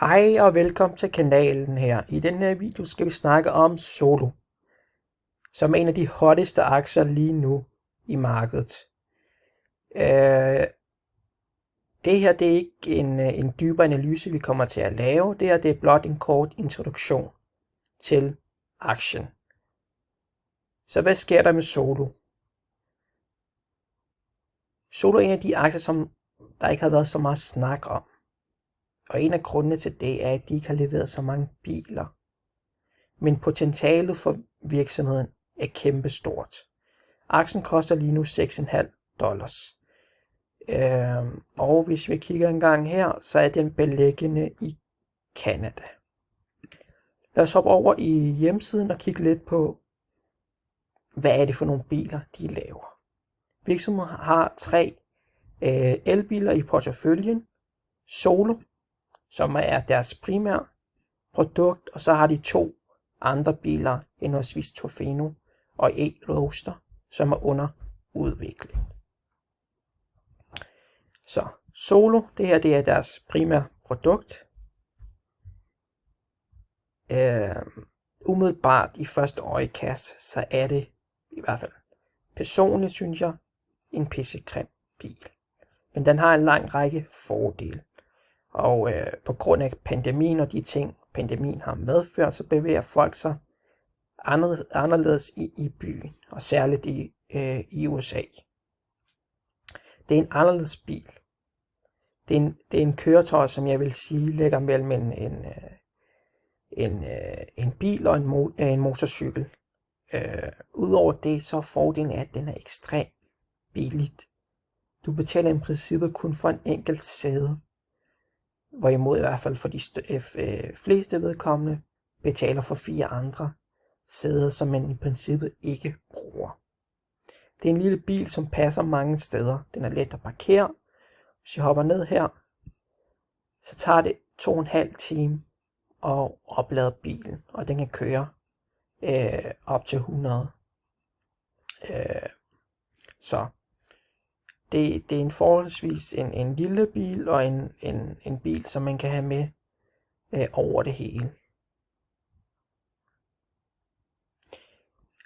Hej og velkommen til kanalen her. I denne her video skal vi snakke om Solo, som er en af de hotteste aktier lige nu i markedet. Det her det er ikke en dybere analyse, vi kommer til at lave. Det her det er blot en kort introduktion til aktien. Så hvad sker der med Solo? Solo er en af de aktier, som der ikke har været så meget snak om. Og en af grundene til det er, at de ikke har leveret så mange biler. Men potentialet for virksomheden er kæmpestort. Aktien koster lige nu $6,50. Og hvis vi kigger en gang her, så er den beliggende i Canada. Lad os hoppe over i hjemmesiden og kigge lidt på, hvad er det for nogle biler, de laver. Virksomheden har 3 elbiler i porteføljen. Solo, som er deres primære produkt, og så har de 2 andre biler, henholdsvis Tofino og E-Roadster, som er under udvikling. Så Solo, det her det er deres primære produkt. Umiddelbart i første øjekast, så er det i hvert fald personligt, synes jeg, en pissegrim bil. Men den har en lang række fordele. Og på grund af pandemien og de ting, pandemien har medført, så bevæger folk sig anderledes i byen, og særligt i USA. Det er en anderledes bil. Det er en køretøj, som jeg vil sige ligger mellem en bil og en motorcykel. Udover det, så er fordelen at den er ekstremt billigt. Du betaler i princippet kun for en enkelt sæde, hvorimod i hvert fald for de fleste vedkommende betaler for 4 andre sæder, som man i princippet ikke bruger. Det er en lille bil, som passer mange steder. Den er let at parkere. Hvis jeg hopper ned her, så tager det 2,5 timer at oplade bilen, og den kan køre op til 100. Så det er en forholdsvis en lille bil, og en bil, som man kan have med over det hele.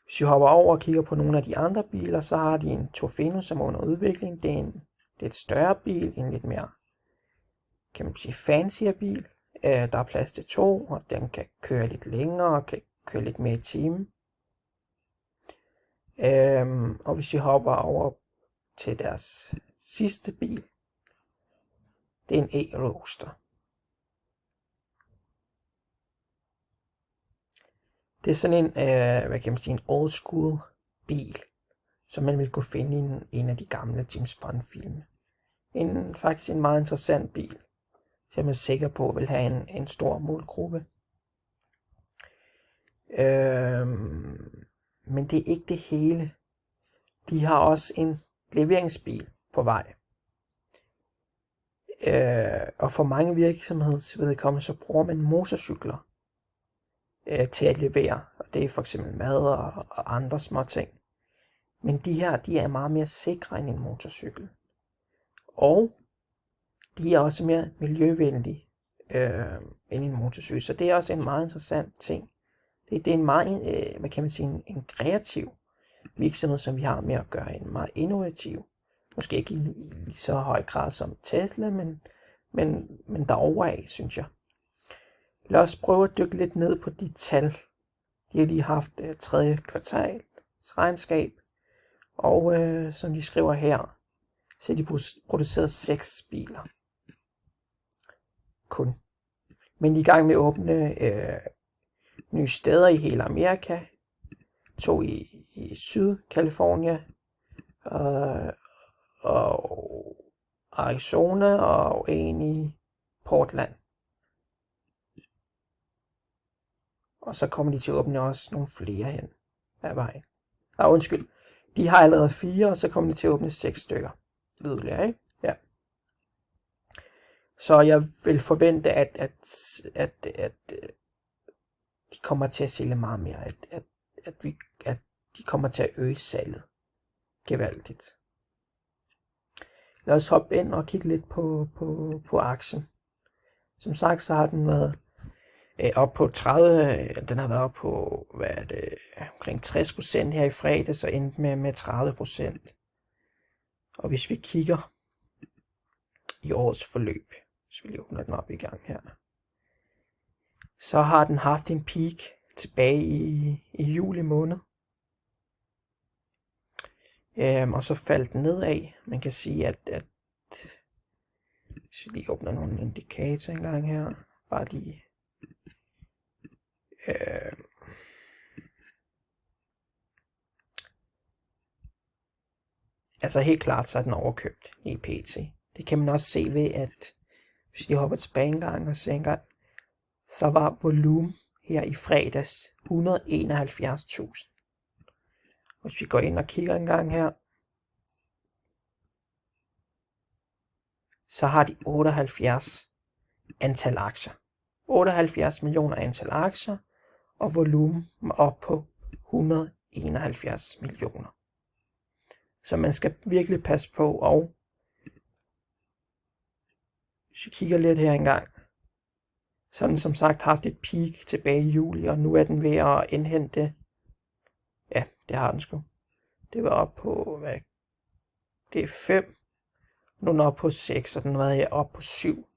Hvis vi hopper over og kigger på nogle af de andre biler, så har de en Tofino, som er under udvikling. Det er et større bil, en lidt mere, kan man sige, fancier bil. Der er plads til 2, og den kan køre lidt længere og kan køre lidt mere i timen. Og hvis vi hopper over til deres sidste bil, det er en E-Roadster. Det er sådan en, hvad kan man sige, en old school bil, som man vil kunne finde i en af de gamle James Bond film. Faktisk en meget interessant bil, som jeg er sikker på vil have en stor målgruppe. Men det er ikke det hele. De har også en leveringsbil på vej. Og for mange virksomhedsvedkommende, så bruger man motorcykler til at levere. Og det er for eksempel mad og andre små ting. Men de her, de er meget mere sikre end en motorcykel. Og de er også mere miljøvenlige end en motorcykel. Så det er også en meget interessant ting. Det er en meget, hvad kan man sige, en kreativ virksomhed, som vi har med at gøre, en meget innovativ. Måske ikke i så høj grad som Tesla, men derovre af, synes jeg. Lad os prøve at dykke lidt ned på de tal. De har lige haft 3. kvartals regnskab, og som de skriver her, så har de produceret 6 biler. Kun. Men de er i gang med at åbne nye steder i hele Amerika. 2 i Syd-California, og Arizona, og en i Portland. Og så kommer de til at åbne også nogle flere hen ad vejen. Undskyld. De har allerede 4, og så kommer de til at åbne 6 stykker. Yderligere, ikke? Ja. Så jeg vil forvente, at de kommer til at sælge meget mere. At de kommer til at øge salget gevaldigt. Lad os hoppe ind og kigge lidt på aktien. Som sagt, så har den været op på 30, den har været op på, omkring 60% her i fredags, og endte med 30%. Og hvis vi kigger i årets forløb, så vi lige åbner den op i gang her, så har den haft en peak tilbage i juli måned. Og så faldt den nedad. Man kan sige, at hvis vi lige åbner nogle indikatorer engang her, bare lige altså helt klart, så er den overkøbt i PT. Det kan man også se ved, at hvis vi hopper tilbage en gang og ser en gang, så var volumen her i fredags 171.000. Hvis vi går ind og kigger en gang her, så har de 78 antal aktier. 78 millioner antal aktier, og volumen op på 171 millioner. Så man skal virkelig passe på, og hvis vi kigger lidt her engang, så har den som sagt haft et peak tilbage i juli, og nu er den ved at indhente, ja, det har den sgu. Det var op på, det er 5, nu er den op på 6, og den var op på 7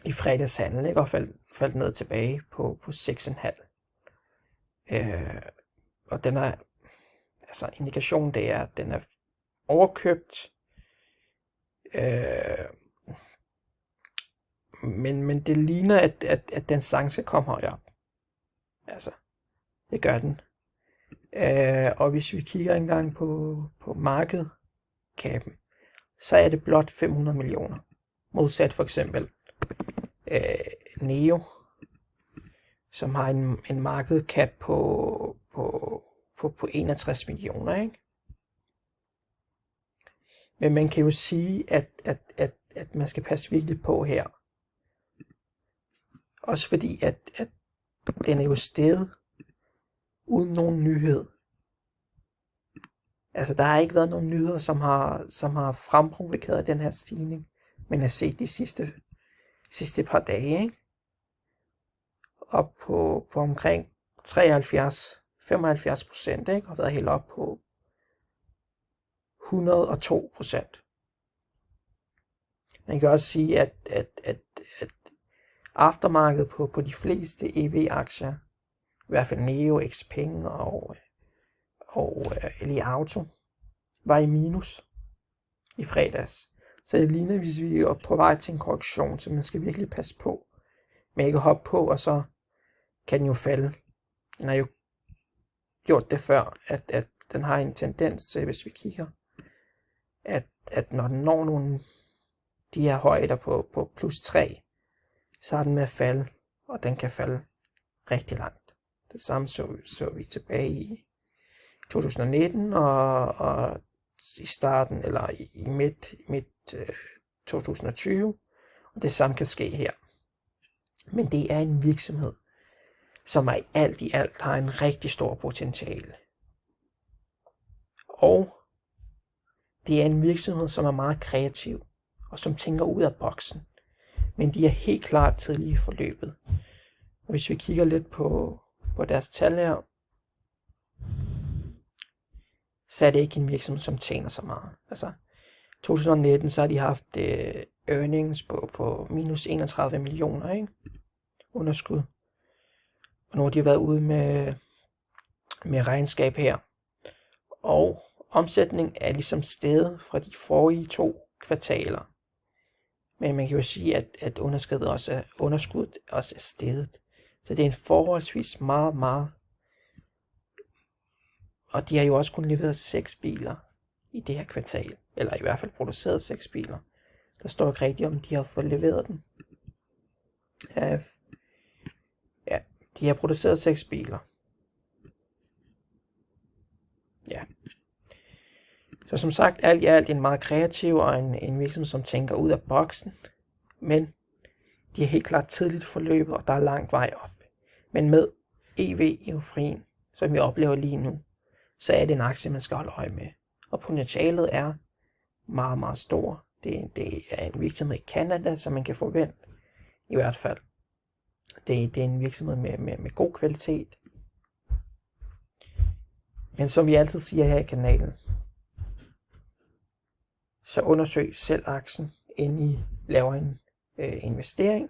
i fredagshandel, ikke? Og faldt ned tilbage på 6,5. Og den er, altså indikationen det er, at den er overkøbt, men det ligner, at den sang skal komme højere op. Altså, det gør den. Og hvis vi kigger engang på markedkappen, så er det blot 500 millioner. Modsat for eksempel Neo, som har en markedkap på 61 millioner, ikke? Men man kan jo sige, at man skal passe virkelig på her. Også fordi, at den er jo steget uden nogen nyhed. Altså, der har ikke været nogen nyheder, som har fremprovokeret den her stigning, men har set de sidste par dage, ikke? Op på omkring 73-75%, ikke? Og været helt op på 102%. Man kan også sige, at aftermarkedet på de fleste EV-aktier, i hvert fald Neo, Xpeng og Li Auto, var i minus i fredags. Så det ligner, hvis vi er på vej til en korrektion, så man skal virkelig passe på med ikke at hoppe på, og så kan den jo falde. Den har jo gjort det før, at den har en tendens til, hvis vi kigger, at når den når nogle de her højder på plus 3, så er den med at falde, og den kan falde rigtig langt. Det samme så vi tilbage i 2019 og i starten eller i midt 2020, og det samme kan ske her. Men det er en virksomhed, som i alt har en rigtig stor potentiale. Og det er en virksomhed, som er meget kreativ, og som tænker ud af boksen. Men de er helt klart tidlige i forløbet. Og hvis vi kigger lidt på deres tal her, så er det ikke en virksomhed, som tjener så meget. Altså, 2019, så har de haft earnings på minus 31 millioner, ikke? Underskud. Og nu har de været ude med regnskab her. Og omsætning er ligesom steget fra de forrige 2 kvartaler. Men man kan jo sige, at underskuddet også er steget. Så det er en forholdsvis meget. Og de har jo også kun leveret 6 biler i det her kvartal. Eller i hvert fald produceret 6 biler. Der står ikke rigtigt, om de har fået leveret dem. Ja, de har produceret 6 biler. Ja. Så som sagt, alt i alt en meget kreativ og en virksomhed, som tænker ud af boksen. Men de er helt klart tidligt forløbet, og der er langt vej op. Men med EV-euforien, som vi oplever lige nu, så er det en aktie, man skal holde øje med. Og potentialet er meget stor. Det er en virksomhed i Canada, som man kan forvente. I hvert fald. Det er en virksomhed med god kvalitet. Men som vi altid siger her i kanalen, så undersøg selv aktien, inden I laver en investering.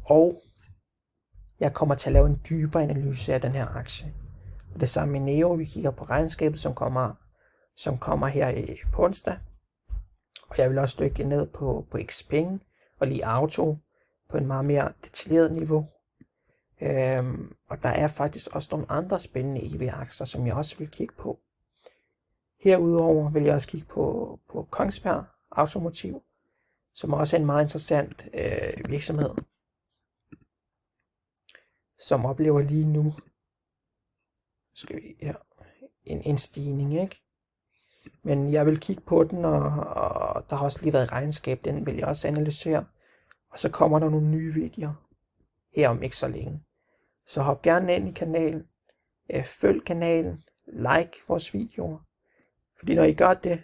Og jeg kommer til at lave en dybere analyse af den her aktie. Og det samme med Neo, vi kigger på regnskabet, som kommer her på onsdag. Og jeg vil også dykke ned på Xpeng og lige Auto på en meget mere detaljeret niveau. Og der er faktisk også nogle andre spændende EV-aktier, som jeg også vil kigge på. Herudover vil jeg også kigge på Kongsberg Automotiv, som også er en meget interessant virksomhed, som oplever lige nu en stigning, ikke? Men jeg vil kigge på den, og der har også lige været regnskab, den vil jeg også analysere. Og så kommer der nogle nye videoer her om ikke så længe. Så hop gerne ind i kanalen, følg kanalen, like vores videoer. Fordi når I gør det,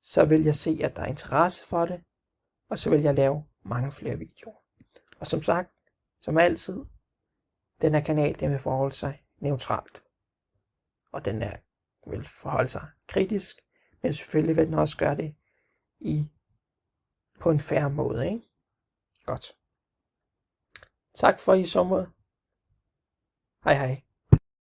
så vil jeg se, at der er interesse for det, og så vil jeg lave mange flere videoer. Og som sagt, som altid, den her kanal, den vil forholde sig neutralt. Og den vil forholde sig kritisk, men selvfølgelig vil den også gøre det på en fair måde, ikke? Godt. Tak for i sommer. Hej hej.